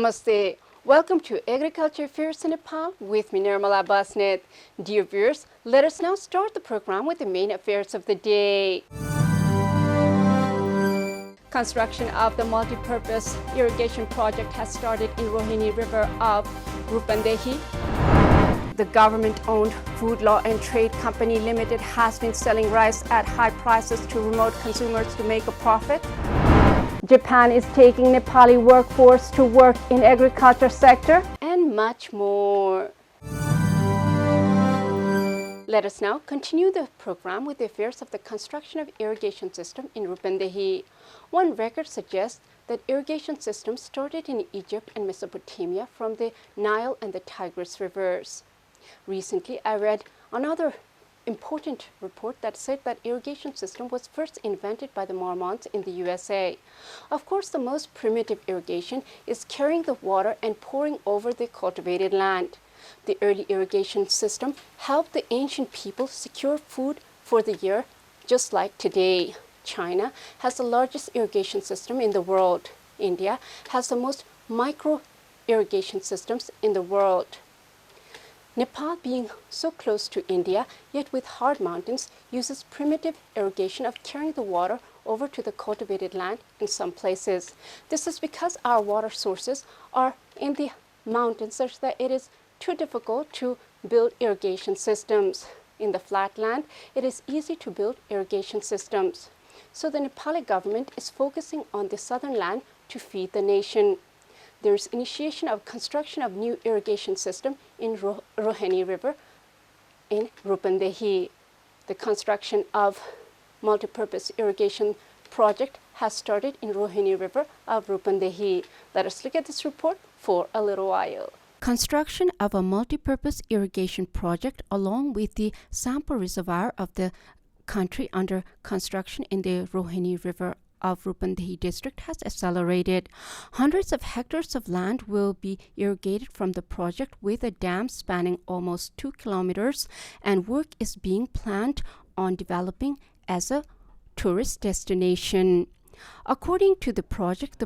Namaste. Welcome to Agriculture Affairs in Nepal with me, Nirmala Basnet. Dear viewers, let us now start the program with the main affairs of the day. Construction of the multi-purpose irrigation project has started in Rohini River of Rupandehi. The government-owned Food Law and Trade Company Limited has been selling rice at high prices to remote consumers to make a profit. Japan is taking Nepali workforce to work in agriculture sector, and much more. Let us now continue the program with the affairs of the construction of irrigation system in Rupandehi. One record suggests that irrigation systems started in Egypt and Mesopotamia from the Nile and the Tigris rivers. Recently, I read another important report that said that irrigation system was first invented by the Mormons in the USA. Of course, the most primitive irrigation is carrying the water and pouring over the cultivated land. The early irrigation system helped the ancient people secure food for the year, just like today. China has the largest irrigation system in the world. India has the most micro irrigation systems in the world. Nepal, being so close to India, yet with hard mountains, uses primitive irrigation of carrying the water over to the cultivated land in some places. This is because our water sources are in the mountains such that it is too difficult to build irrigation systems. In the flat land, it is easy to build irrigation systems. So the Nepali government is focusing on the southern land to feed the nation. There is initiation of construction of new irrigation system in Rohini River in Rupandehi. The construction of multi-purpose irrigation project has started in Rohini River of Rupandehi. Let us look at this report for a little while. Construction of a multi-purpose irrigation project along with the sample reservoir of the country under construction in the Rohini River of Rupandehi district has accelerated. Hundreds of hectares of land will be irrigated from the project with a dam spanning almost 2 kilometers, and work is being planned on developing as a tourist destination. According to the project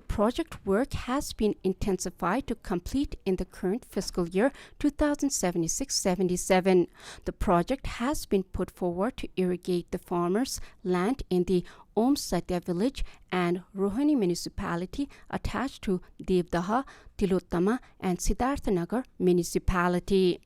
work has been intensified to complete in the current fiscal year 2076-77. The project has been put forward to irrigate the farmers' land in the Om Satya village and Rohini municipality attached to Devdaha, Tilottama and Siddharthanagar municipality.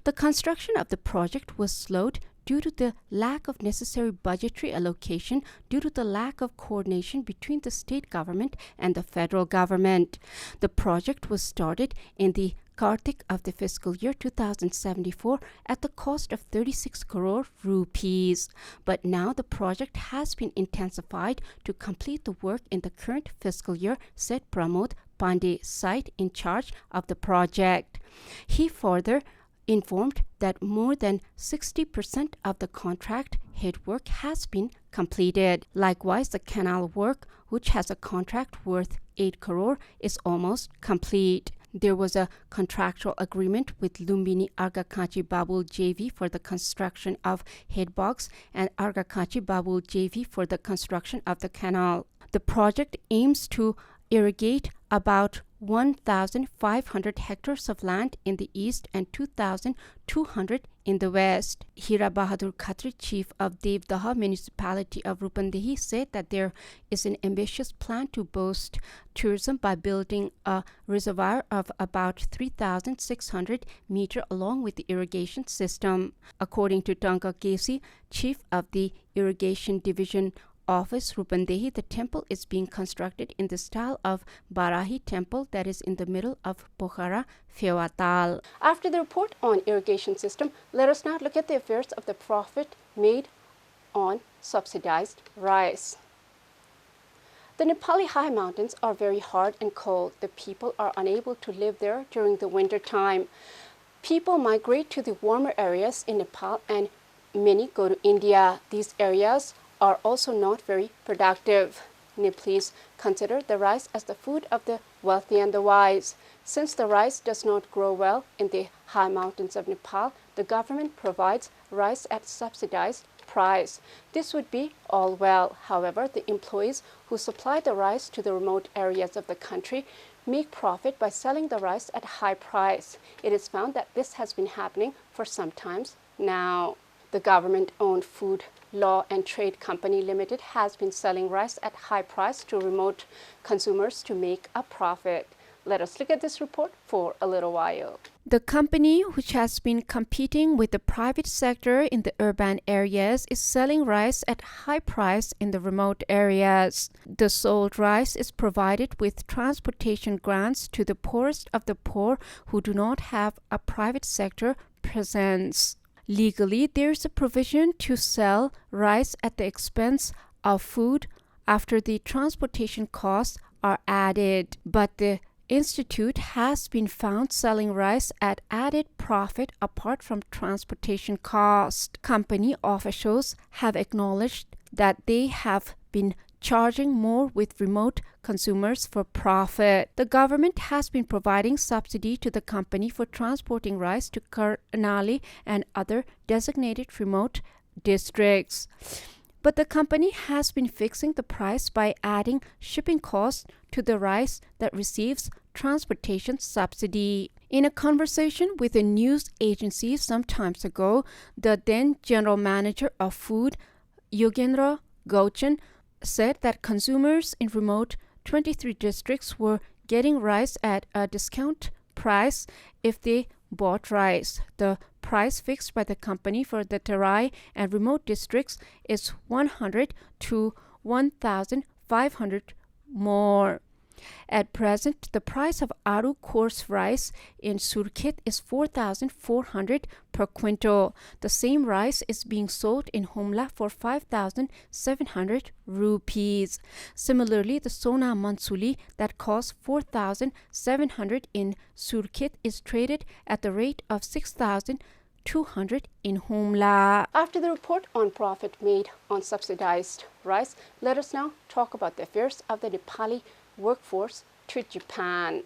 The construction of the project was slowed due to the lack of necessary budgetary allocation due to the lack of coordination between the state government and the federal government. The project was started in the Kartik of the fiscal year 2074 at the cost of 36 crore rupees. But now the project has been intensified to complete the work in the current fiscal year, said Pramod Pandey, site in charge of the project. He further informed that more than 60% of the contract head work has been completed. Likewise, the canal work, which has a contract worth 8 crore, is almost complete. There was a contractual agreement with Lumbini Argakachi Babul JV for the construction of head box and Argakachi Babul JV for the construction of the canal. The project aims to irrigate about 1,500 hectares of land in the east and 2,200 in the west. Hira Bahadur Khatri, chief of Devdaha municipality of Rupandehi, said that there is an ambitious plan to boost tourism by building a reservoir of about 3,600 meters along with the irrigation system. According to Tanka Kesi, chief of the irrigation division office Rupandehi, the temple is being constructed in the style of Barahi temple that is in the middle of Pokhara, Fewatal. After the report on irrigation system, let us now look at the affairs of the profit made on subsidized rice. The Nepali high mountains are very hard and cold. The people are unable to live there during the winter time. People migrate to the warmer areas in Nepal and many go to India. These areas are also not very productive. Nepalese consider the rice as the food of the wealthy and the wise. Since the rice does not grow well in the high mountains of Nepal, the government provides rice at subsidized price. This would be all well. However, the employees who supply the rice to the remote areas of the country make profit by selling the rice at a high price. It is found that this has been happening for some time now. The government-owned Food Law and Trade Company Limited has been selling rice at high price to remote consumers to make a profit. Let us look at this report for a little while. The company, which has been competing with the private sector in the urban areas, is selling rice at high price in the remote areas. The sold rice is provided with transportation grants to the poorest of the poor who do not have a private sector presence. Legally, there is a provision to sell rice at the expense of food after the transportation costs are added, but the Institute has been found selling rice at added profit apart from transportation cost. Company officials have acknowledged that they have been charging more with remote consumers for profit. The government has been providing subsidy to the company for transporting rice to Karnali and other designated remote districts. But the company has been fixing the price by adding shipping costs to the rice that receives transportation subsidy. In a conversation with a news agency some time ago, the then general manager of food, Yogendra Gauchan, said that consumers in remote 23 districts were getting rice at a discount price if they bought rice. The price fixed by the company for the Terai and remote districts is 100 to 1,500 more. At present, the price of Aru coarse rice in Surkhet is 4,400 per quintal. The same rice is being sold in Humla for 5,700 rupees. Similarly, the Sona Mansuli that costs 4,700 in Surkhet is traded at the rate of 6,200 in Humla. After the report on profit made on subsidized rice, let us now talk about the affairs of the Nepali workforce to Japan.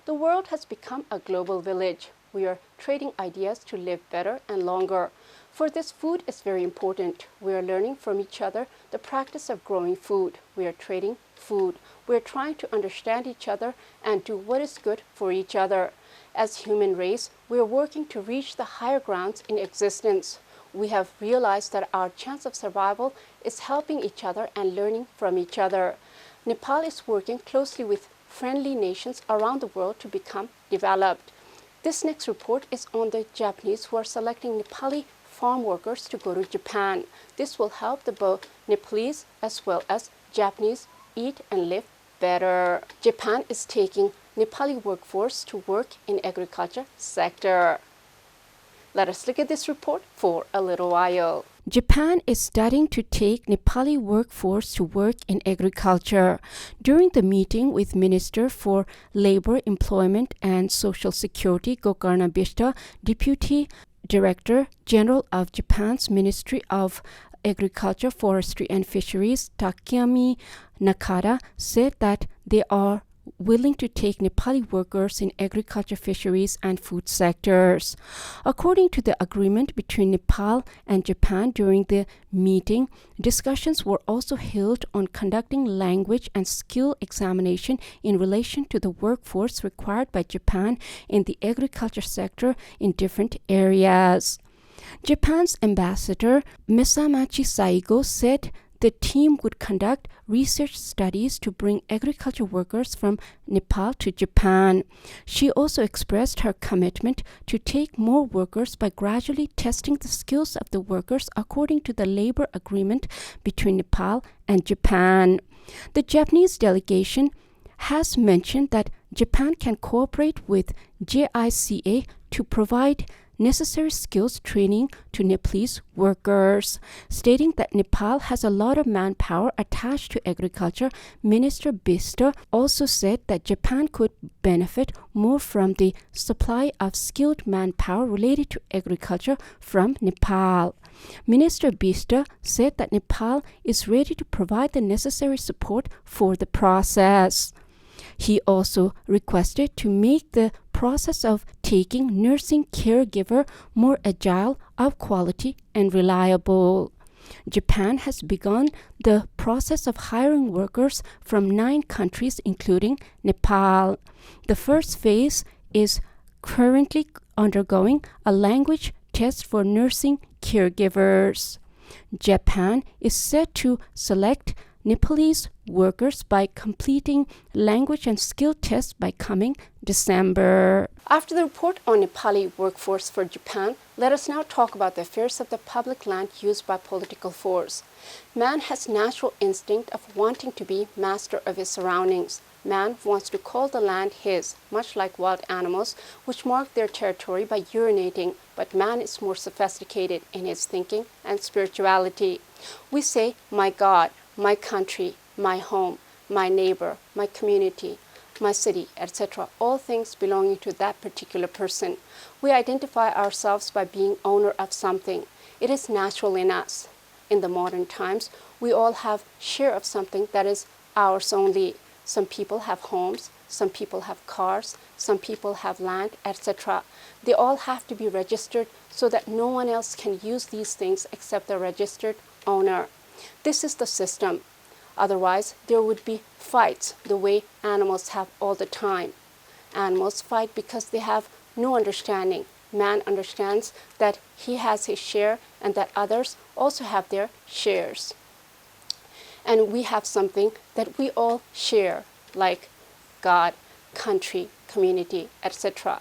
The world has become a global village. We are trading ideas to live better and longer. For this, food is very important. We are learning from each other the practice of growing food. We are trading food. We are trying to understand each other and do what is good for each other. As human race, we are working to reach the higher grounds in existence. We have realized that our chance of survival is helping each other and learning from each other. Nepal is working closely with friendly nations around the world to become developed. This next report is on the Japanese who are selecting Nepali farm workers to go to Japan. This will help the both Nepalese as well as Japanese eat and live better. Japan is taking Nepali workforce to work in agriculture sector. Let us look at this report for a little while. Japan is studying to take Nepali workforce to work in agriculture. During the meeting with Minister for Labor, Employment and Social Security, Gokarna Bishta, Deputy Director General of Japan's Ministry of Agriculture, Forestry and Fisheries, Takayami Nakada, said that they are willing to take Nepali workers in agriculture, fisheries, and food sectors. According to the agreement between Nepal and Japan during the meeting, discussions were also held on conducting language and skill examination in relation to the workforce required by Japan in the agriculture sector in different areas. Japan's ambassador, Mesamachi Saigo, said the team would conduct research studies to bring agriculture workers from Nepal to Japan. She also expressed her commitment to take more workers by gradually testing the skills of the workers according to the labor agreement between Nepal and Japan. The Japanese delegation has mentioned that Japan can cooperate with JICA to provide necessary skills training to Nepalese workers. Stating that Nepal has a lot of manpower attached to agriculture, Minister Bista also said that Japan could benefit more from the supply of skilled manpower related to agriculture from Nepal. Minister Bista said that Nepal is ready to provide the necessary support for the process. He also requested to make the process of taking nursing caregiver more agile, of quality, and reliable. Japan has begun the process of hiring workers from 9 countries, including Nepal. The first phase is currently undergoing a language test for nursing caregivers. Japan is set to select Nepalese workers by completing language and skill tests by coming December. After the report on Nepali workforce for Japan, let us now talk about the affairs of the public land used by political force. Man has natural instinct of wanting to be master of his surroundings. Man wants to call the land his, much like wild animals, which mark their territory by urinating, but man is more sophisticated in his thinking and spirituality. We say, my God, my country, my home, my neighbor, my community, my city, etc., all things belonging to that particular person. We identify ourselves by being owner of something. It is natural in us. In the modern times, we all have share of something that is ours only. Some people have homes, some people have cars, some people have land, etc. They all have to be registered so that no one else can use these things except the registered owner. This is the system. Otherwise, there would be fights the way animals have all the time. Animals fight because they have no understanding. Man understands that he has his share and that others also have their shares. And we have something that we all share, like God, country, community, etc.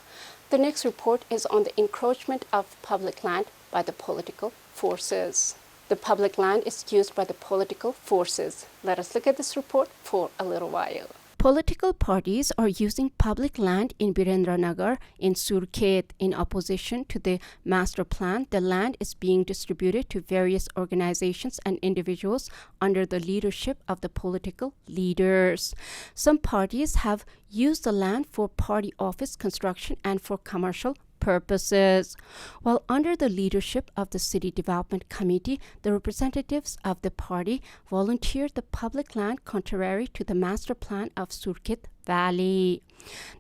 The next report is on the encroachment of public land by the political forces. The public land is used by the political forces. Let us look at this report for a little while. Political parties are using public land in Birendranagar in Surkhet in opposition to the master plan. The land is being distributed to various organizations and individuals under the leadership of the political leaders. Some parties have used the land for party office construction and for commercial purposes. While under the leadership of the City Development Committee, the representatives of the party volunteered the public land contrary to the master plan of Surkhet Valley.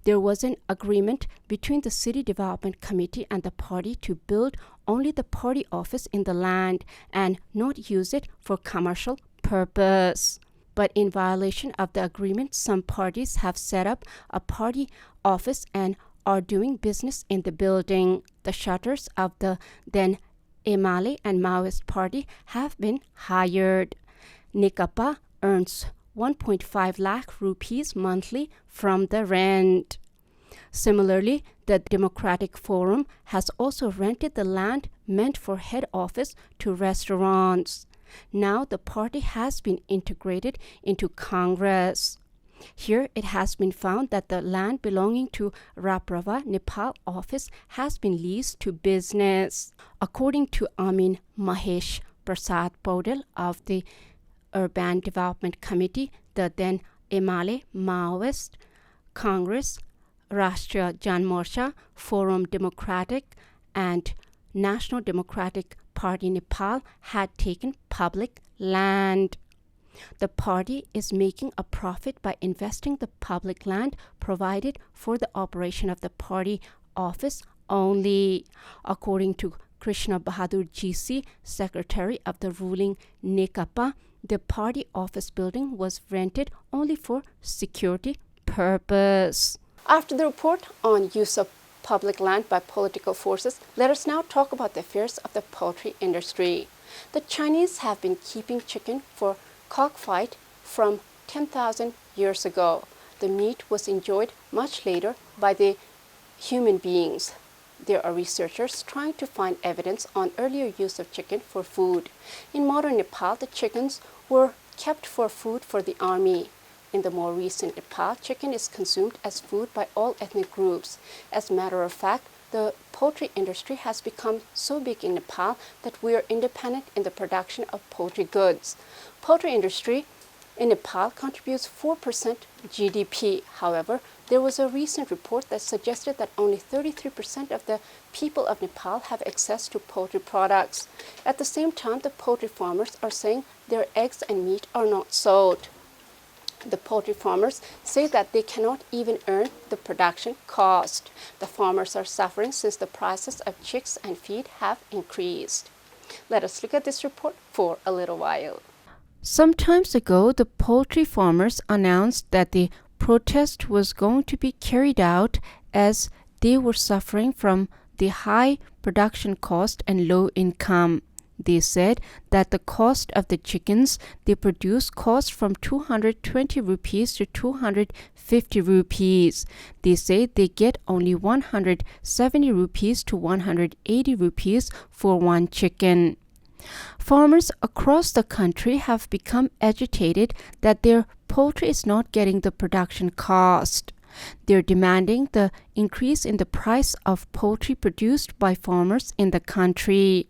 There was an agreement between the City Development Committee and the party to build only the party office in the land and not use it for commercial purpose. But in violation of the agreement, some parties have set up a party office and are doing business in the building. The shutters of the then Emale and Maoist party have been hired. Nekapa earns 1.5 lakh rupees monthly from the rent. Similarly, the Democratic Forum has also rented the land meant for head office to restaurants. Now the party has been integrated into Congress. Here it has been found that the land belonging to Raprava Nepal office has been leased to business. According to Amin Mahesh Prasad Paudel of the Urban Development Committee, the then Emale Maoist Congress, Rashtriya Jan Morcha, Forum Democratic and National Democratic Party Nepal had taken public land. The party is making a profit by investing the public land provided for the operation of the party office only. According to Krishna Bahadur GC, secretary of the ruling Nekapa, the party office building was rented only for security purpose. After the report on use of public land by political forces, let us now talk about the affairs of the poultry industry. The Chinese have been keeping chicken for cockfight from 10,000 years ago. The meat was enjoyed much later by the human beings. There are researchers trying to find evidence on earlier use of chicken for food. In modern Nepal, the chickens were kept for food for the army. In the more recent Nepal, chicken is consumed as food by all ethnic groups. As a matter of fact, the poultry industry has become so big in Nepal that we are independent in the production of poultry goods. Poultry industry in Nepal contributes 4% GDP. However, there was a recent report that suggested that only 33% of the people of Nepal have access to poultry products. At the same time, the poultry farmers are saying their eggs and meat are not sold. The poultry farmers say that they cannot even earn the production cost. The farmers are suffering since the prices of chicks and feed have increased. Let us look at this report for a little while. Some time ago, the poultry farmers announced that the protest was going to be carried out as they were suffering from the high production cost and low income. They said that the cost of the chickens they produce cost from 220 rupees to 250 rupees. They say they get only 170 rupees to 180 rupees for one chicken. Farmers across the country have become agitated that their poultry is not getting the production cost. They're demanding the increase in the price of poultry produced by farmers in the country.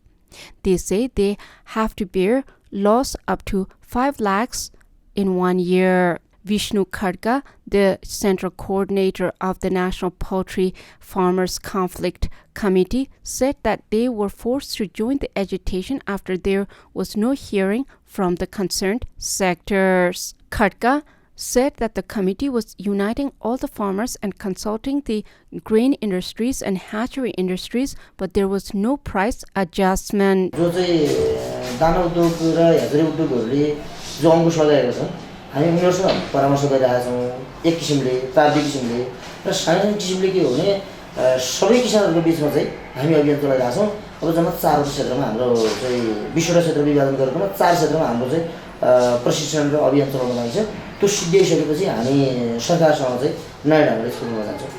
They say they have to bear loss up to 5 lakhs in 1 year. Vishnu Khadka, the central coordinator of the National Poultry Farmers Conflict Committee, said that they were forced to join the agitation after there was no hearing from the concerned sectors. Khadka said that the committee was uniting all the farmers and consulting the grain industries and hatchery industries, but there was no price adjustment. हामी उनीहरुसँग परामर्श गरिरहेका छौं एक किसिमले प्राविधिक किसिमले र सामान्य किसिमले के हो भने सबै किसानहरुको बीचमा चाहिँ हामी अभियान चलाइरहेका छौं अब जम्मा 4 क्षेत्रमा हाम्रो चाहिँ 20 वटा क्षेत्र विभाजन गरेकोमा 4 क्षेत्रमा हाम्रो चाहिँ प्रशिक्षण र अभियान चलाउन लागि छ त्यो सिद्ध्याइसकेपछि हामी सरकारसँग चाहिँ नयाँ ढंगले सुरु गर्न जान्छौं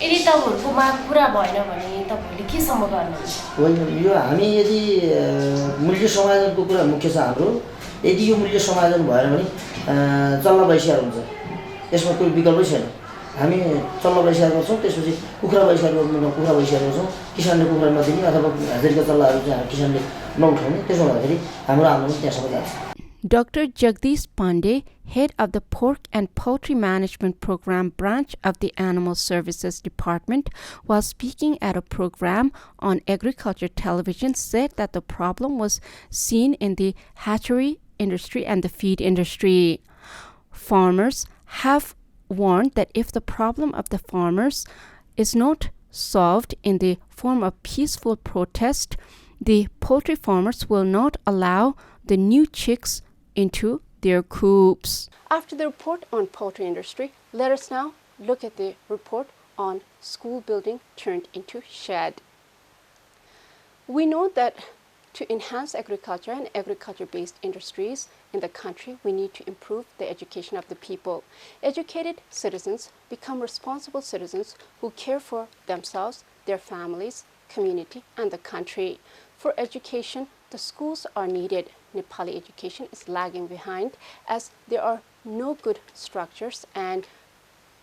यदि तपाईहरुको माग पूरा भएन भने तपाईहरुले के सम्म गर्नुहुन्छ होइन यो हामी यदि मूल्य समायोजनको कुरा मुख्य छ हाम्रो यदि यो मूल्य समायोजन भएन भने चल्ला बहिष्कार हुन्छ यसमा कुनै विकल्पै छैन हामी चल्ला बहिष्कार गर्छौं त्यसपछि कुखुरा बहिष्कार गर्नु कुखुरा बहिष्कार गर्छौं किसानले कुखुरा नदिने अथवा हाजिरका चल्लाहरु चाहिँ किसानले नउठाउने त्यसो हुँदाखेरि हाम्रो आन्दोलन त्यहाँसम्म जान्छ Dr. Jagdish Pandey, head of the Pork and Poultry Management Program branch of the Animal Services Department, while speaking at a program on agriculture television, said that the problem was seen in the hatchery industry and the feed industry. Farmers have warned that if the problem of the farmers is not solved in the form of peaceful protest, the poultry farmers will not allow the new chicks into their coops. After the report on poultry industry, let us now look at the report on school building turned into shed. We know that to enhance agriculture and agriculture-based industries in the country, we need to improve the education of the people. Educated citizens become responsible citizens who care for themselves, their families, community, and the country. For education, the schools are needed. Nepali education is lagging behind as there are no good structures and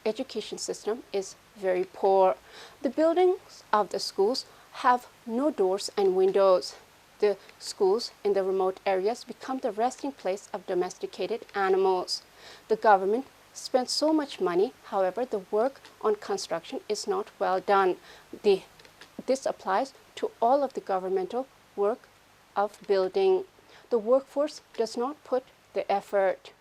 education system is very poor. The buildings of the schools have no doors and windows. The schools in the remote areas become the resting place of domesticated animals. The government spends so much money, however, the work on construction is not well done. This applies to all of the governmental work of building. The workforce does not put the effort.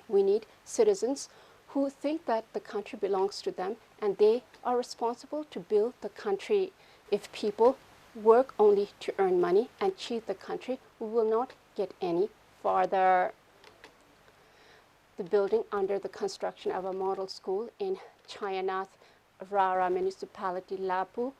We need citizens who think that the country belongs to them and they are responsible to build the country. If people work only to earn money and cheat the country, we will not get any farther. The building under the construction of a model school in Chayanath, Rara Municipality, Lapu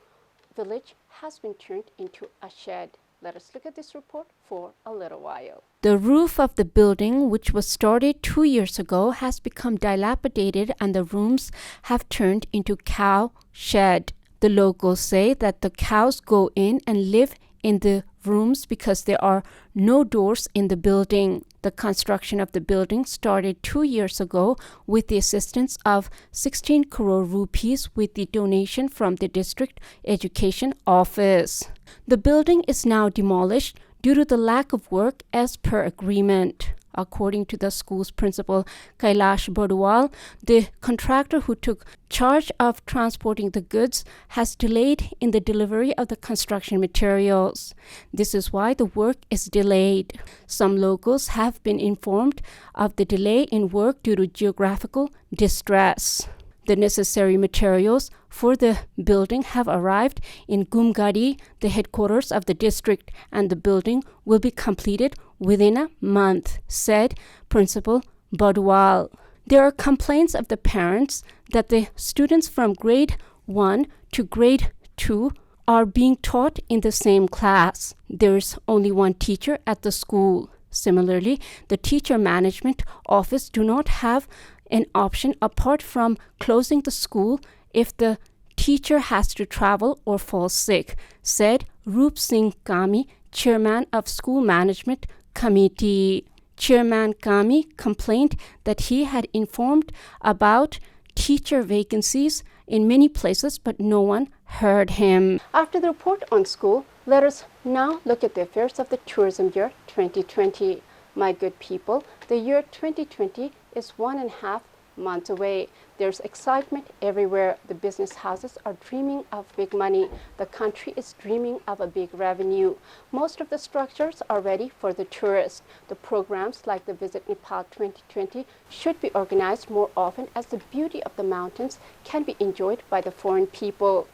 village has been turned into a shed. Let us look at this report for a little while. The roof of the building, which was started 2 years ago, has become dilapidated and the rooms have turned into cow shed. The locals say that the cows go in and live in the rooms because there are no doors in the building. The construction of the building started 2 years ago with the assistance of 16 crore rupees with the donation from the district education office. The building is now demolished due to the lack of work as per agreement. According to the school's principal, Kailash Bodwal, the contractor who took charge of transporting the goods has delayed in the delivery of the construction materials. This is why the work is delayed. Some locals have been informed of the delay in work due to geographical distress. The necessary materials for the building have arrived in Gumgadi, the headquarters of the district, and the building will be completed within a month, said Principal Badwal. There are complaints of the parents that the students from grade 1 to grade 2 are being taught in the same class. There's only one teacher at the school. Similarly, the teacher management office do not have an option apart from closing the school if the teacher has to travel or fall sick, said Roop Singh Kami, chairman of School Management Committee. Chairman Kami complained that he had informed about teacher vacancies in many places, but no one heard him. After the report on school, let us now look at the affairs of the tourism year 2020. My good people, the year 2020 is 1.5 months away. There's excitement everywhere. The business houses are dreaming of big money. The country is dreaming of a big revenue. Most of the structures are ready for the tourists. The programs like the Visit Nepal 2020 should be organized more often, as the beauty of the mountains can be enjoyed by the foreign people.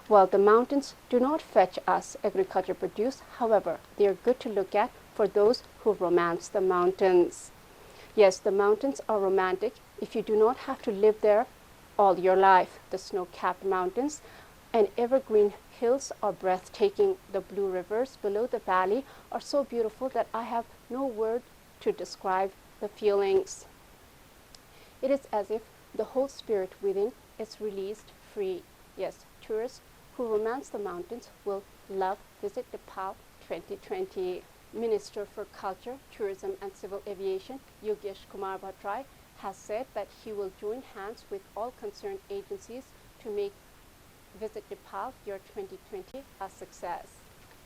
While the mountains do not fetch us agriculture produce, however, they are good to look at for those who romance the mountains. Yes, the mountains are romantic if you do not have to live there all your life. The snow-capped mountains and evergreen hills are breathtaking. The blue rivers below the valley are so beautiful that I have no word to describe the feelings. It is as if the whole spirit within is released free. Yes, tourists who romance the mountains will love Visit Nepal 2020. Minister for Culture, Tourism and Civil Aviation, Yogesh Kumar Bhattrai, has said that he will join hands with all concerned agencies to make Visit Nepal year 2020 a success.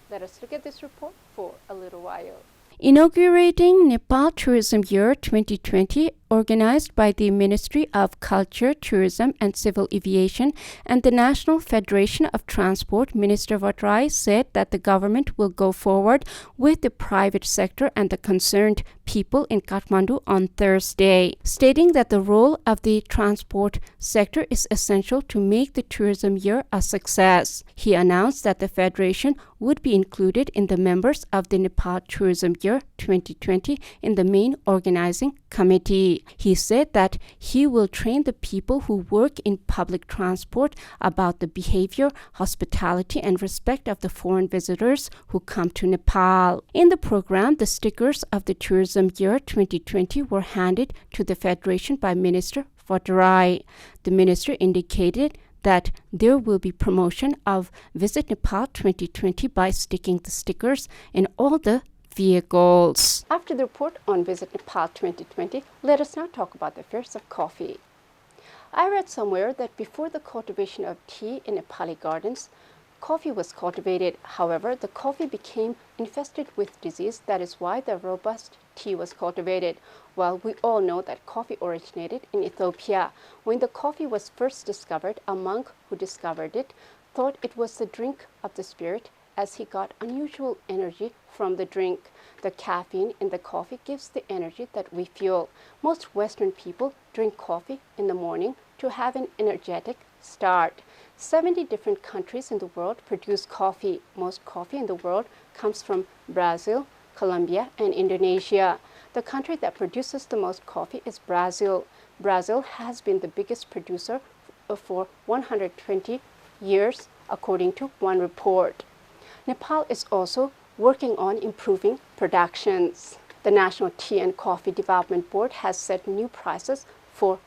Let us look at this report for a little while. Inaugurating Nepal Tourism Year 2020, organized by the Ministry of Culture, Tourism and Civil Aviation and the National Federation of Transport, Minister Bhattrai said that the government will go forward with the private sector and the concerned people in Kathmandu on Thursday, stating that the role of the transport sector is essential to make the tourism year a success. He announced that the Federation would be included in the members of the Nepal Tourism Year 2020 in the main organizing committee. He said that he will train the people who work in public transport about the behavior, hospitality, and respect of the foreign visitors who come to Nepal. In the program, the stickers of the Tourism Year 2020 were handed to the Federation by Minister Bhattrai. The minister indicated that there will be promotion of Visit Nepal 2020 by sticking the stickers in all the vehicles. After the report on Visit Nepal 2020, let us now talk about the affairs of coffee. I read somewhere that before the cultivation of tea in Nepali gardens, coffee was cultivated. However, the coffee became infested with disease. That is why the robust tea was cultivated. Well, we all know that coffee originated in Ethiopia. When the coffee was first discovered, a monk who discovered it thought it was the drink of the spirit, as he got unusual energy from the drink. The caffeine in the coffee gives the energy that we feel. Most Western people drink coffee in the morning to have an energetic start. 70 different countries in the world produce coffee. Most coffee in the world comes from Brazil, Colombia, and Indonesia. The country that produces the most coffee is Brazil. Brazil has been the biggest producer for 120 years, according to one report. Nepal is also working on improving productions. The National Tea and Coffee Development Board has set new prices for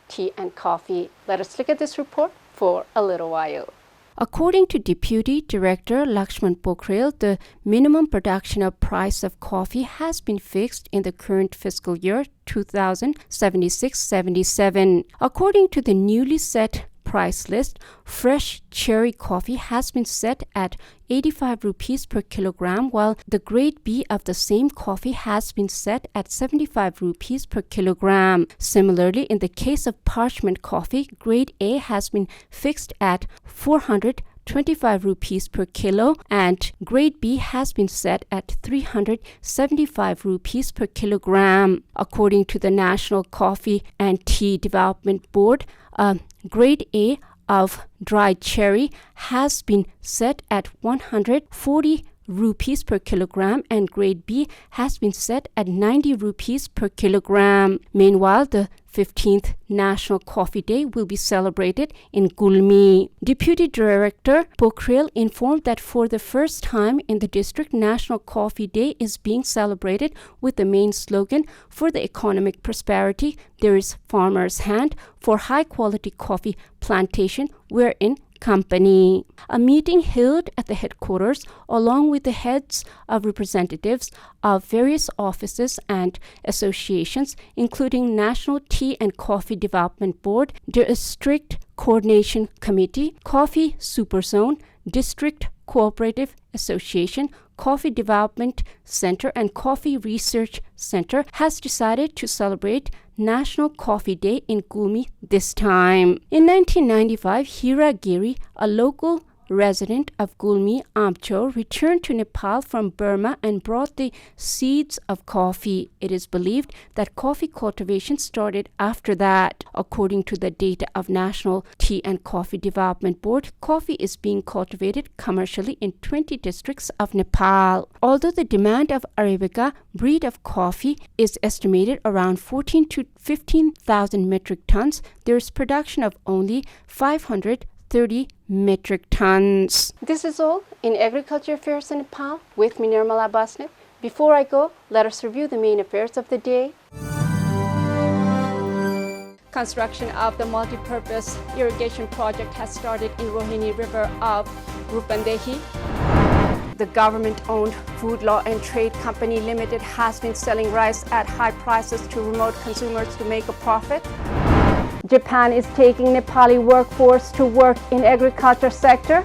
tea and coffee. Let us look at this report for a little while. According to Deputy Director Lakshman Pokhrel, the minimum production of price of coffee has been fixed in the current fiscal year 2076-77. According to the newly set price list, fresh cherry coffee has been set at 85 rupees per kilogram, while the grade B of the same coffee has been set at 75 rupees per kilogram. Similarly, in the case of parchment coffee, grade A has been fixed at 425 rupees per kilo, and grade B has been set at 375 rupees per kilogram. According to the National Coffee and Tea Development Board, a grade A of dried cherry has been set at 140 rupees per kilogram and grade B has been set at 90 rupees per kilogram. Meanwhile, the 15th National Coffee Day will be celebrated in Gulmi. Deputy Director Pokhrel informed that for the first time in the district, National Coffee Day is being celebrated with the main slogan, "For the economic prosperity, there is farmer's hand for high-quality coffee plantation, we're in company." A meeting held at the headquarters along with the heads of representatives of various offices and associations, including National Tea and Coffee Development Board, District Coordination Committee, Coffee Superzone, District Cooperative Association, Coffee Development Center, and Coffee Research Center, has decided to celebrate National Coffee Day in Gulmi this time. In 1995, Hira Giri, a local resident of Gulmi, Amcho, returned to Nepal from Burma and brought the seeds of coffee. It is believed that coffee cultivation started after that. According to the data of National Tea and Coffee Development Board, coffee is being cultivated commercially in 20 districts of Nepal. Although the demand of Arabica breed of coffee is estimated around 14 to 15,000 metric tons, there is production of only 530 metric tons. This is all in Agriculture Affairs in Nepal with me, Nirmala Basnet. Before I go, let us review the main affairs of the day. Construction of the multi-purpose irrigation project has started in Rohini River of Rupandehi. The government-owned Food Law and Trade Company Limited has been selling rice at high prices to remote consumers to make a profit. Japan is taking Nepali workforce to work in agriculture sector.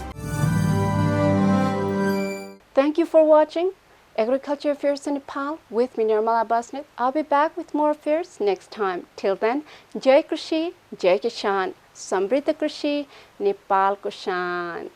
Thank you for watching Agriculture Affairs in Nepal with me, Nirmala Basnet. I'll be back with more affairs next time. Till then, Jai Krishi, Jai Kishan, Samriddha Krishi, Nepal ko shan.